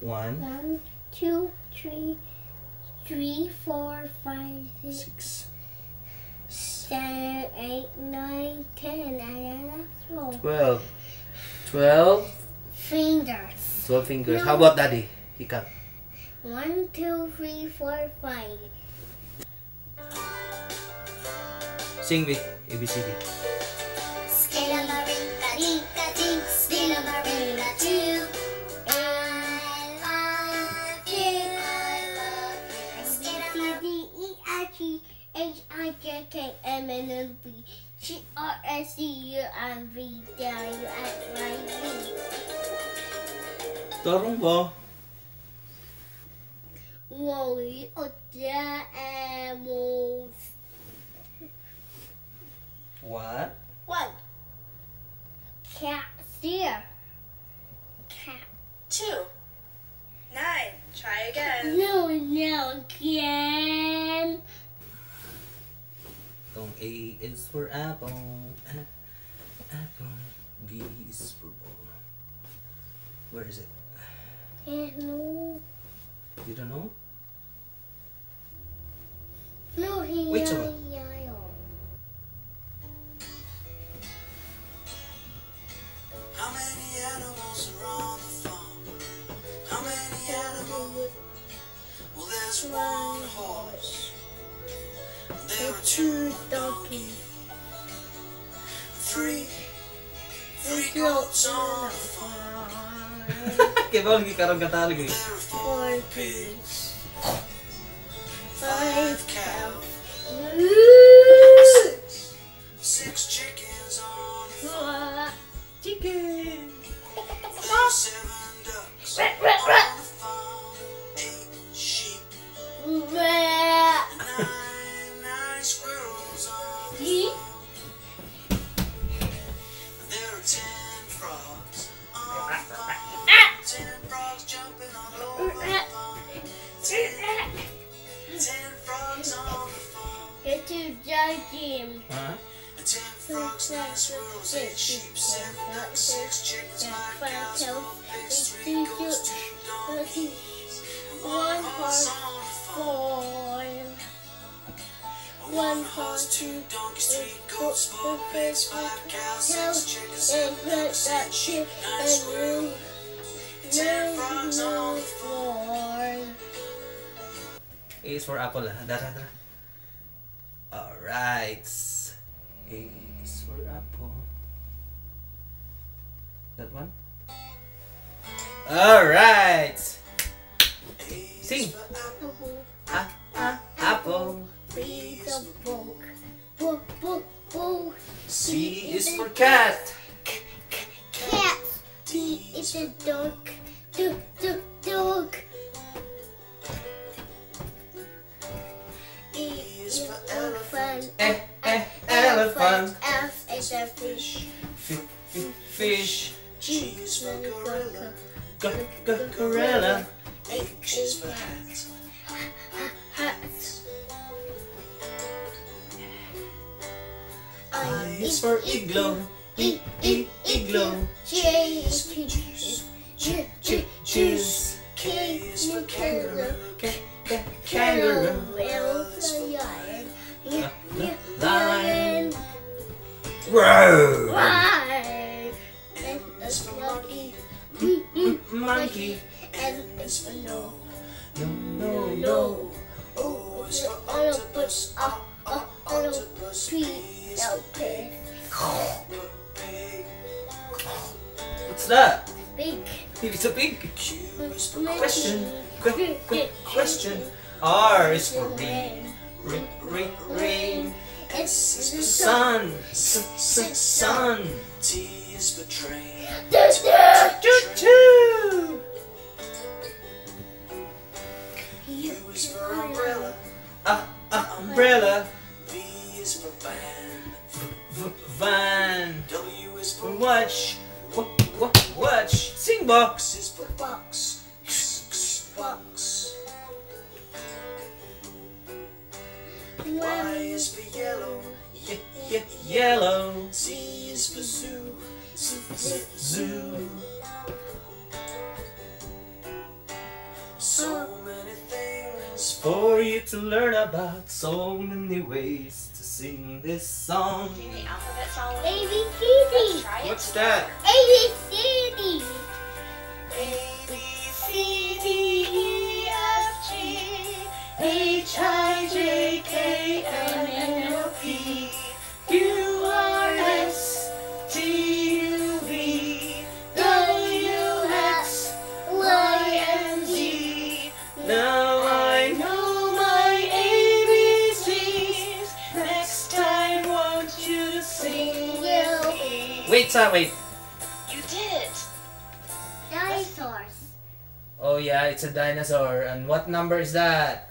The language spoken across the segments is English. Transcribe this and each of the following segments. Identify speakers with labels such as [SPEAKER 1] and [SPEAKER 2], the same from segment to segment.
[SPEAKER 1] 1,
[SPEAKER 2] 1, 2, 3, 4, 5, 6, 7, 8, 9, 10, and
[SPEAKER 1] 12. 12
[SPEAKER 2] fingers.
[SPEAKER 1] 12 fingers.
[SPEAKER 2] No.
[SPEAKER 1] How about daddy? He count.
[SPEAKER 2] 1, 2, 3, 4, 5.
[SPEAKER 1] Sing me ABCD.
[SPEAKER 2] H-I-J-K-M-N-O-P G-R-S-C-U-M-V W-X-Y-Z.
[SPEAKER 1] Tarong ba?
[SPEAKER 2] Worry of the animals.
[SPEAKER 1] What?
[SPEAKER 2] 1. Cat deer. Cat.
[SPEAKER 3] 2. 9. Try again.
[SPEAKER 2] No, again.
[SPEAKER 1] A is for apple. Apple. B is for ball. Where is it?
[SPEAKER 2] No.
[SPEAKER 1] You don't know?
[SPEAKER 2] No, he
[SPEAKER 1] Which one?
[SPEAKER 4] How many animals are on the farm? How many animals? Well, there's one horse. There are 2 donkeys. 3 goats on the farm.
[SPEAKER 1] Kaya ba lagi karong katalig eh?
[SPEAKER 4] There are
[SPEAKER 2] 4
[SPEAKER 4] 4 pigs.
[SPEAKER 2] pigs.
[SPEAKER 4] 5 cows. 6 chickens on the farm.
[SPEAKER 1] Chicken!
[SPEAKER 4] 7 ducks on the farm. 8 sheep. 9 squirrels on the farm. There are 10 frogs on the farm. 10 frogs jumping all over the farm. 10 frogs on the farm.
[SPEAKER 2] Get to judge him.
[SPEAKER 1] Ha?
[SPEAKER 4] 10 frogs, 9 squirrels, 8 sheep, 7 ducks, 6 chickens, 5 cows, 6 pigs, 3 goats, 2 donkeys, 1 horse on the farm. 1 horse, 2 donkeys, 3 goats, 4 pigs, 5 cows, 6 chickens, 7 ducks, 8 sheep, 9 squirrels, 10 frogs on the farm.
[SPEAKER 1] A is for apple ah. Dara. Alright. A is for apple. That one? Alright. Sing. Apple.
[SPEAKER 2] B is a book. Book.
[SPEAKER 1] C is for cat.
[SPEAKER 2] Cat. D is a dog. Dog. E is for elephant.
[SPEAKER 1] Elephant.
[SPEAKER 2] F is a fish.
[SPEAKER 1] Fish.
[SPEAKER 4] G is for gorilla.
[SPEAKER 1] Gorilla.
[SPEAKER 4] H is for hat.
[SPEAKER 2] Hat.
[SPEAKER 1] I is for igloo. Igloo.
[SPEAKER 2] J is for juice. K is for kangaroo.
[SPEAKER 1] Kangaroo.
[SPEAKER 2] L is for lion.
[SPEAKER 1] Row.
[SPEAKER 2] Y is for monkey.
[SPEAKER 1] Monkey.
[SPEAKER 2] N is for no.
[SPEAKER 1] No.
[SPEAKER 4] O is for
[SPEAKER 2] Octopus.
[SPEAKER 4] octopus. P is for
[SPEAKER 2] Pig.
[SPEAKER 4] pig.
[SPEAKER 1] What's that?
[SPEAKER 2] Big.
[SPEAKER 1] It's a pig.
[SPEAKER 4] Q is for
[SPEAKER 1] Question. R is for rain. Rain.
[SPEAKER 2] S is for
[SPEAKER 1] Sun. Sun.
[SPEAKER 4] T is for train.
[SPEAKER 1] Choo-choo.
[SPEAKER 4] U is for umbrella.
[SPEAKER 1] Umbrella.
[SPEAKER 4] V is for van.
[SPEAKER 1] Van.
[SPEAKER 4] W is for
[SPEAKER 1] Watch. Watch. Sing box.
[SPEAKER 4] X is for box. Box. Y is for yellow.
[SPEAKER 1] Yellow.
[SPEAKER 4] Z is for zoo.
[SPEAKER 1] Zoo. So many things for you to learn about. So many ways to sing this song.
[SPEAKER 3] Sing the alphabet song with
[SPEAKER 4] A,
[SPEAKER 3] me.
[SPEAKER 4] B, C,
[SPEAKER 3] Let's
[SPEAKER 4] D.
[SPEAKER 3] try it
[SPEAKER 1] What's
[SPEAKER 3] together.
[SPEAKER 1] that?
[SPEAKER 4] A, B, C, D.
[SPEAKER 3] A, B, C, D, E, F, G, H, I, J, K, L, M, N, O, P, Q, R, S, T, U, V, W, X, Y, and Z. Now I know my ABCs. Next time, want you to sing with me.
[SPEAKER 1] Wait, Sam, wait.
[SPEAKER 3] You did it.
[SPEAKER 4] Dinosaurs.
[SPEAKER 1] Oh yeah, it's a dinosaur. And what number is that?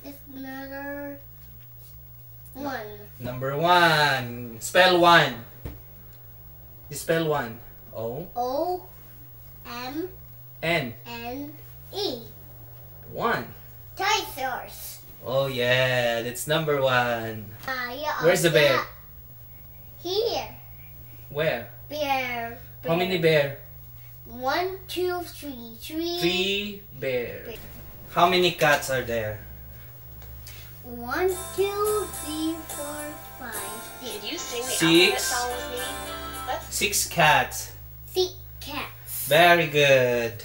[SPEAKER 4] It's another one.
[SPEAKER 1] Number 1. Spell 1. You spell 1. O
[SPEAKER 4] O, M,
[SPEAKER 1] N
[SPEAKER 4] N, E.
[SPEAKER 1] 1.
[SPEAKER 4] Dinosaurs.
[SPEAKER 1] Oh yeah, that's number 1.
[SPEAKER 4] Yeah,
[SPEAKER 1] Where's the bear?
[SPEAKER 4] Here.
[SPEAKER 1] Where?
[SPEAKER 4] Bear.
[SPEAKER 1] How many bear?
[SPEAKER 4] 1, 2, 3.
[SPEAKER 1] 3 bear. How many cats are there?
[SPEAKER 4] 1, 2, 3, 4, 5,
[SPEAKER 3] Can
[SPEAKER 4] 6.
[SPEAKER 3] you sing the
[SPEAKER 1] 6.
[SPEAKER 3] alphabet song with me? Let's
[SPEAKER 1] 6 cats.
[SPEAKER 4] 6 cats.
[SPEAKER 1] Very good.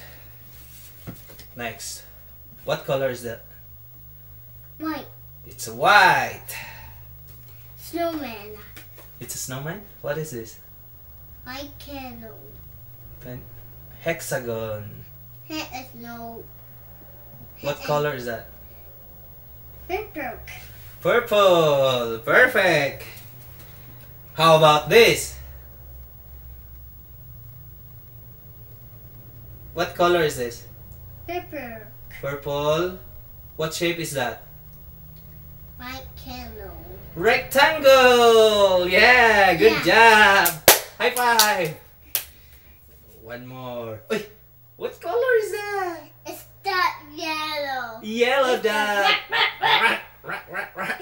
[SPEAKER 1] Next. What color is that?
[SPEAKER 4] White.
[SPEAKER 1] It's white.
[SPEAKER 4] Snowman.
[SPEAKER 1] It's a snowman? What is this?
[SPEAKER 4] White candle.
[SPEAKER 1] Hexagon.
[SPEAKER 4] Head is no.
[SPEAKER 1] What color is that?
[SPEAKER 4] Purple.
[SPEAKER 1] Purple. Perfect. How about this? What color is this?
[SPEAKER 4] Purple.
[SPEAKER 1] Purple. What shape is that?
[SPEAKER 4] White candle.
[SPEAKER 1] Rectangle. Yeah, good
[SPEAKER 4] Yeah.
[SPEAKER 1] job. High five. One more. Uy, what color is that?
[SPEAKER 4] It's that yellow.
[SPEAKER 1] Yellow
[SPEAKER 4] It's a
[SPEAKER 1] dot.
[SPEAKER 4] rat,
[SPEAKER 1] Rat.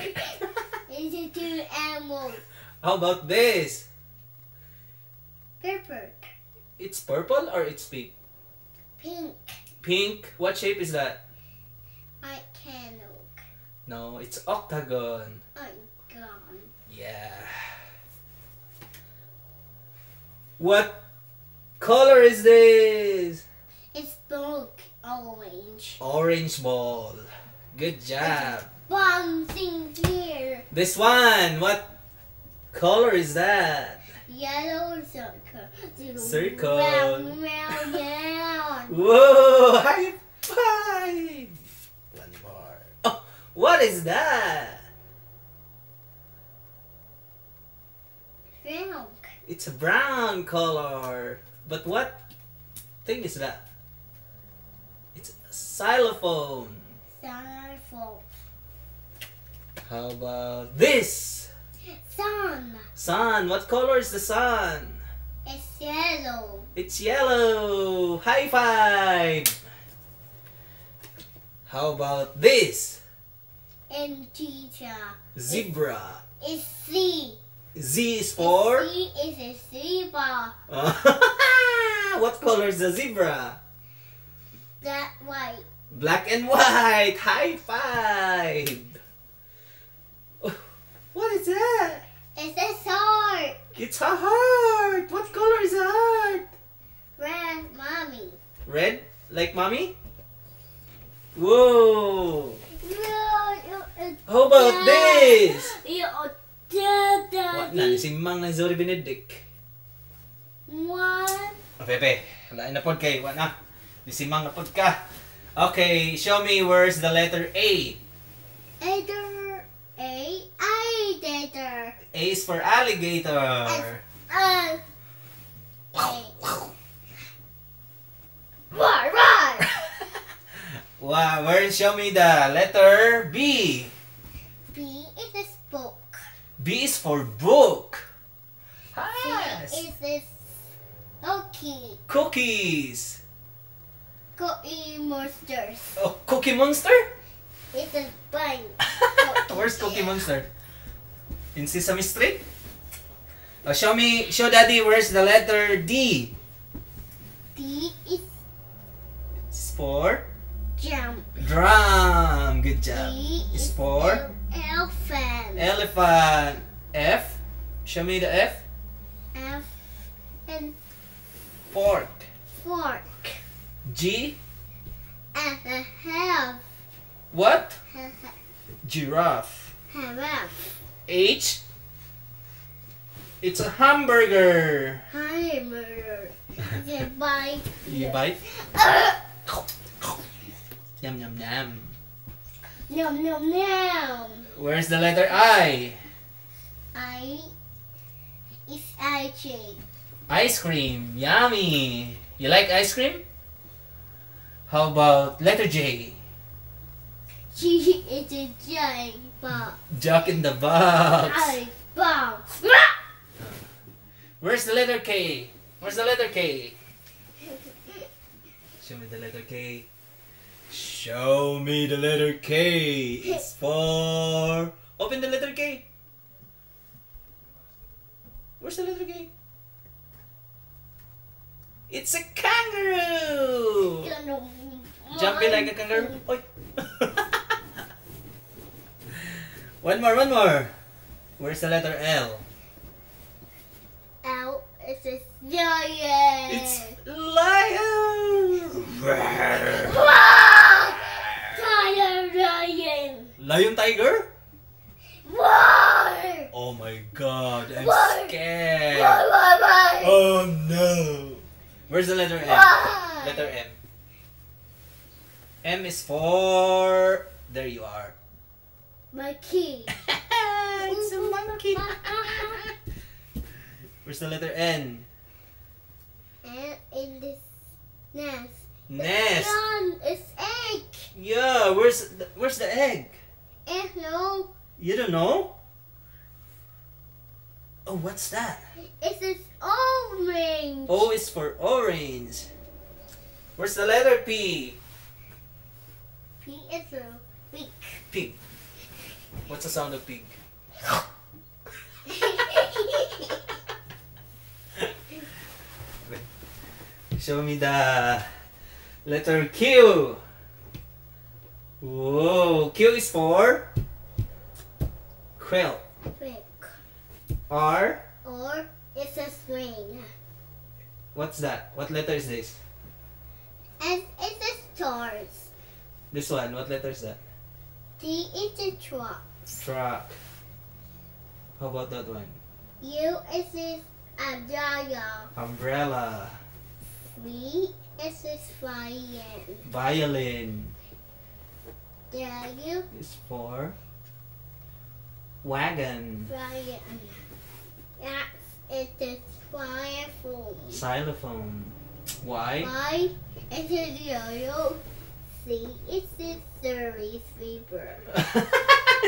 [SPEAKER 4] It's a 2 animals.
[SPEAKER 1] How about this?
[SPEAKER 4] Purple.
[SPEAKER 1] It's purple or it's pink?
[SPEAKER 4] Pink.
[SPEAKER 1] Pink. What shape is that?
[SPEAKER 4] White candle.
[SPEAKER 1] No, it's octagon.
[SPEAKER 4] Oh, gone.
[SPEAKER 1] Yeah. What color is this?
[SPEAKER 4] It's blue, orange.
[SPEAKER 1] Orange ball. Good job.
[SPEAKER 4] Bouncing here.
[SPEAKER 1] This one. What color is that?
[SPEAKER 4] Yellow circle.
[SPEAKER 1] Circle.
[SPEAKER 4] Round, round, round.
[SPEAKER 1] Whoa! High five! One more. Oh, what is that?
[SPEAKER 4] Round.
[SPEAKER 1] It's a brown color. But what thing is that? It's a xylophone.
[SPEAKER 4] Styrofoam.
[SPEAKER 1] How about this?
[SPEAKER 4] Sun.
[SPEAKER 1] Sun. What color is the sun?
[SPEAKER 4] It's yellow.
[SPEAKER 1] It's yellow. High five. How about this?
[SPEAKER 4] And teacher.
[SPEAKER 1] Zebra.
[SPEAKER 4] It's C.
[SPEAKER 1] Z is for?
[SPEAKER 4] C is a zebra.
[SPEAKER 1] What color is the zebra?
[SPEAKER 4] That white.
[SPEAKER 1] Black and white. High five. Oh, what is that?
[SPEAKER 4] It's a sword.
[SPEAKER 1] It's a heart. What color is a heart?
[SPEAKER 4] Red mommy.
[SPEAKER 1] Red? Like mommy? Whoa. How about this? What na? Si Mang na Zori Benedict.
[SPEAKER 4] One.
[SPEAKER 1] Pepe, wala na pod kay. Wala na. Si Mang na pod ka. Okay, show me where's the letter A.
[SPEAKER 4] Alligator. Alligator.
[SPEAKER 1] A is for alligator.
[SPEAKER 4] A. Roar.
[SPEAKER 1] Wow, show me the letter B.
[SPEAKER 4] B is a spoke.
[SPEAKER 1] B is for book.
[SPEAKER 4] C
[SPEAKER 1] Yes.
[SPEAKER 4] is a cookie.
[SPEAKER 1] Cookies.
[SPEAKER 4] Cookie monsters.
[SPEAKER 1] Oh, Cookie Monster?
[SPEAKER 4] It's a bunny.
[SPEAKER 1] Where's Cookie Monster? In Sesame Street? Oh, show Daddy where's the letter D.
[SPEAKER 4] D is
[SPEAKER 1] It's for
[SPEAKER 4] Jump.
[SPEAKER 1] Drum. Good job.
[SPEAKER 4] E
[SPEAKER 1] Is for
[SPEAKER 4] elephant.
[SPEAKER 1] elephant. F. Show me the F.
[SPEAKER 4] F and
[SPEAKER 1] Fork.
[SPEAKER 4] fork.
[SPEAKER 1] G.
[SPEAKER 4] As a have.
[SPEAKER 1] What?
[SPEAKER 4] Have.
[SPEAKER 1] Giraffe. H. It's a hamburger.
[SPEAKER 4] Hamburger. You bite.
[SPEAKER 1] You bite. Yum yum yum.
[SPEAKER 4] Nom nom nom.
[SPEAKER 1] Where's the letter I?
[SPEAKER 4] I is ice.
[SPEAKER 1] Ice cream. Yummy. You like ice cream? How about letter J?
[SPEAKER 4] She is a giant box.
[SPEAKER 1] Jack in the Box.
[SPEAKER 4] I box.
[SPEAKER 1] Where's the letter K? Where's the letter K? Show me the letter K. Show me the letter K. It's for... Open the letter K. Where's the letter K? It's a kangaroo. Jumping like a kangaroo. Oi. One more. Where's the letter L?
[SPEAKER 4] L is a giant.
[SPEAKER 1] It's lion.
[SPEAKER 4] Lion.
[SPEAKER 1] Lion tiger?
[SPEAKER 4] Roar.
[SPEAKER 1] Oh my god, I'm
[SPEAKER 4] Why?
[SPEAKER 1] scared.
[SPEAKER 4] Why?
[SPEAKER 1] Oh no. Where's the letter M?
[SPEAKER 4] Why?
[SPEAKER 1] Letter M. M is for... There you are.
[SPEAKER 4] My key.
[SPEAKER 1] It's a monkey. Where's the letter N?
[SPEAKER 4] And in this nest.
[SPEAKER 1] Nest.
[SPEAKER 4] It's egg.
[SPEAKER 1] Yeah, where's the egg?
[SPEAKER 4] And no,
[SPEAKER 1] You don't know? Oh, what's that?
[SPEAKER 4] it's an orange.
[SPEAKER 1] O is for orange. Where's the letter P?
[SPEAKER 4] P is a pig.
[SPEAKER 1] Pig. What's the sound of pig? Show me the letter Q. Whoa, Q is for quill.
[SPEAKER 4] Pig.
[SPEAKER 1] R,
[SPEAKER 4] Or it's a swing.
[SPEAKER 1] what's that? What letter is this?
[SPEAKER 4] And it's a stars.
[SPEAKER 1] This one, what letter is that?
[SPEAKER 4] T is a truck.
[SPEAKER 1] Truck. How about that one?
[SPEAKER 4] U is a umbrella.
[SPEAKER 1] Umbrella.
[SPEAKER 4] V is a violin.
[SPEAKER 1] Violin
[SPEAKER 4] W
[SPEAKER 1] is for wagon.
[SPEAKER 4] violin. X is a xylophone.
[SPEAKER 1] Xylophone. Y.
[SPEAKER 4] Y is a yo-yo. C is a Surrey zebra.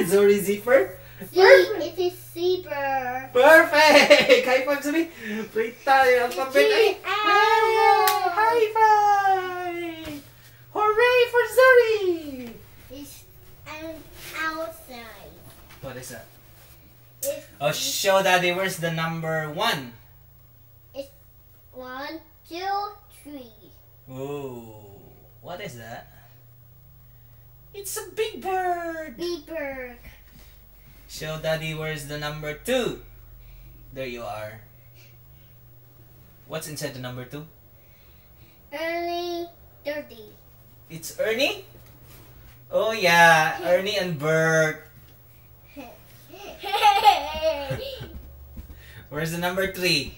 [SPEAKER 1] Sorry, zipper.
[SPEAKER 4] C is a zebra.
[SPEAKER 1] Perfect! High five sa me. Play tayo. Alphabet. Ay!
[SPEAKER 4] Owl.
[SPEAKER 1] High five! Hooray for Zuri!
[SPEAKER 4] It's outside.
[SPEAKER 1] What is that?
[SPEAKER 4] It's
[SPEAKER 1] Oh, show daddy, where's the number 1?
[SPEAKER 4] 1, 2, 3.
[SPEAKER 1] Oh, what is that? It's a big bird!
[SPEAKER 4] Beaver.
[SPEAKER 1] Show daddy, where's the number 2? There you are. What's inside the number 2?
[SPEAKER 4] Early 30.
[SPEAKER 1] It's Ernie? Oh yeah, Ernie and Bert. Where's the number 3?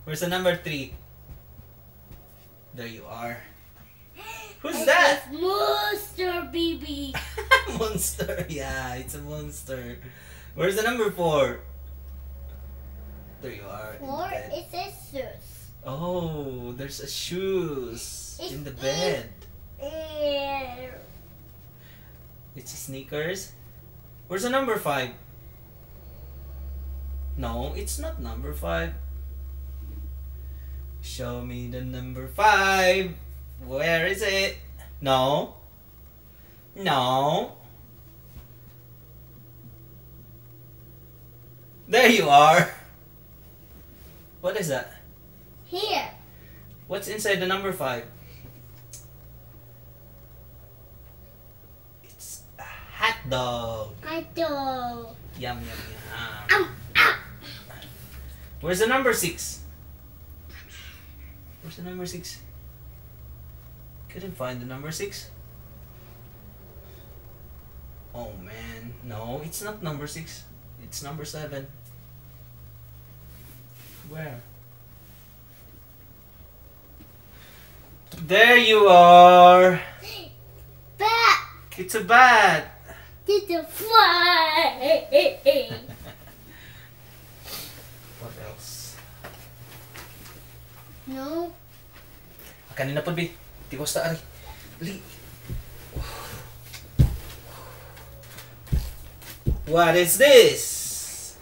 [SPEAKER 1] Where's the number 3? There you are. Who's that?
[SPEAKER 4] It's Monster Baby.
[SPEAKER 1] Monster. Yeah, it's a monster. Where's the number 4? There you are. in
[SPEAKER 4] 4
[SPEAKER 1] bed.
[SPEAKER 4] is a shoes.
[SPEAKER 1] Oh, there's a shoes
[SPEAKER 4] It's
[SPEAKER 1] in the bed.
[SPEAKER 4] Air.
[SPEAKER 1] It's sneakers. Where's the number 5? No, it's not number 5. Show me the number 5. Where is it? No. No. There you are. What is that?
[SPEAKER 4] Here.
[SPEAKER 1] What's inside the number 5? dog.
[SPEAKER 2] I do.
[SPEAKER 1] Yum, yum, yum.
[SPEAKER 2] Ow, ow.
[SPEAKER 1] Where's the number 6? Where's the number 6? Couldn't find the number 6. Oh man, no, it's not number 6. It's number 7. Where? There you are.
[SPEAKER 2] Back
[SPEAKER 1] It's a bat.
[SPEAKER 2] to the fly.
[SPEAKER 1] What else?
[SPEAKER 2] No.
[SPEAKER 1] Kanina pa, B. Tiwas ta, ari. Dali. What is this?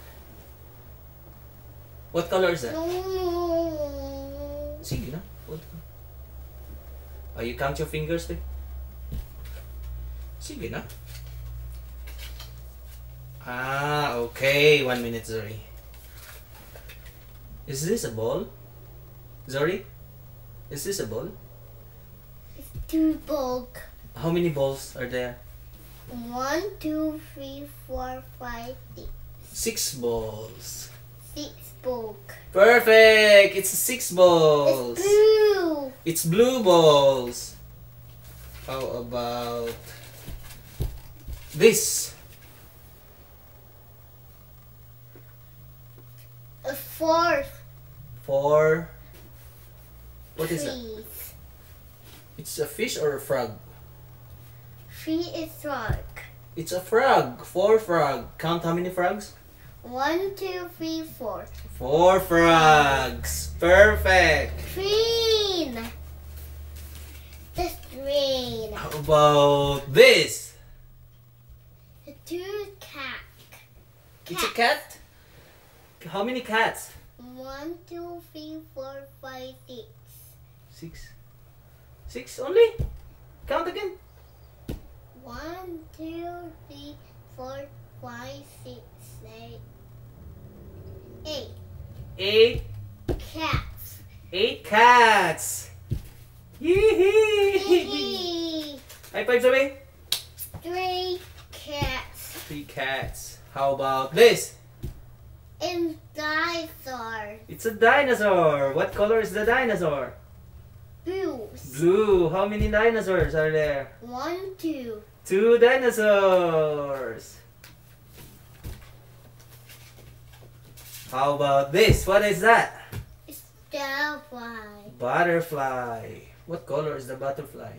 [SPEAKER 1] What color is that?
[SPEAKER 2] No.
[SPEAKER 1] Sige na. What? Oh, you count your fingers, babe? Sige na. Ah, okay. 1 minute, Zori. Is this a ball? Zori? Is this a ball?
[SPEAKER 2] It's 2 bulk.
[SPEAKER 1] How many balls are there?
[SPEAKER 2] 1, 2, 3, 4, 5, 6.
[SPEAKER 1] 6 balls.
[SPEAKER 2] 6 bulk.
[SPEAKER 1] Perfect! It's 6 balls.
[SPEAKER 2] It's blue.
[SPEAKER 1] It's blue balls. How about this?
[SPEAKER 2] A 4.
[SPEAKER 1] 4. What is that?
[SPEAKER 2] trees.
[SPEAKER 1] It's a fish or a frog?
[SPEAKER 2] 3 is frog.
[SPEAKER 1] It's a frog. 4 frog. Count how many frogs?
[SPEAKER 2] 1, 2, 3, 4.
[SPEAKER 1] 4 frogs. Perfect.
[SPEAKER 2] Train. The train.
[SPEAKER 1] How about this?
[SPEAKER 2] The 2 cat.
[SPEAKER 1] It's a cat. How many cats?
[SPEAKER 2] 1, 2, 3, 4, 5, 6.
[SPEAKER 1] 6. 6 only? Count again.
[SPEAKER 2] 1, 2, 3, 4, 5, 6, 8.
[SPEAKER 1] 8.
[SPEAKER 2] Cats.
[SPEAKER 1] 8 cats. Yee-hee.
[SPEAKER 2] Yay.
[SPEAKER 1] High five, Zoe.
[SPEAKER 2] 3 cats.
[SPEAKER 1] 3 cats. How about this?
[SPEAKER 2] And dinosaur.
[SPEAKER 1] It's a dinosaur. What color is the dinosaur?
[SPEAKER 2] Blues.
[SPEAKER 1] Blue. How many dinosaurs are there?
[SPEAKER 2] 1, 2.
[SPEAKER 1] 2 dinosaurs. How about this? What is that?
[SPEAKER 2] Starfly.
[SPEAKER 1] Butterfly. What color is the butterfly?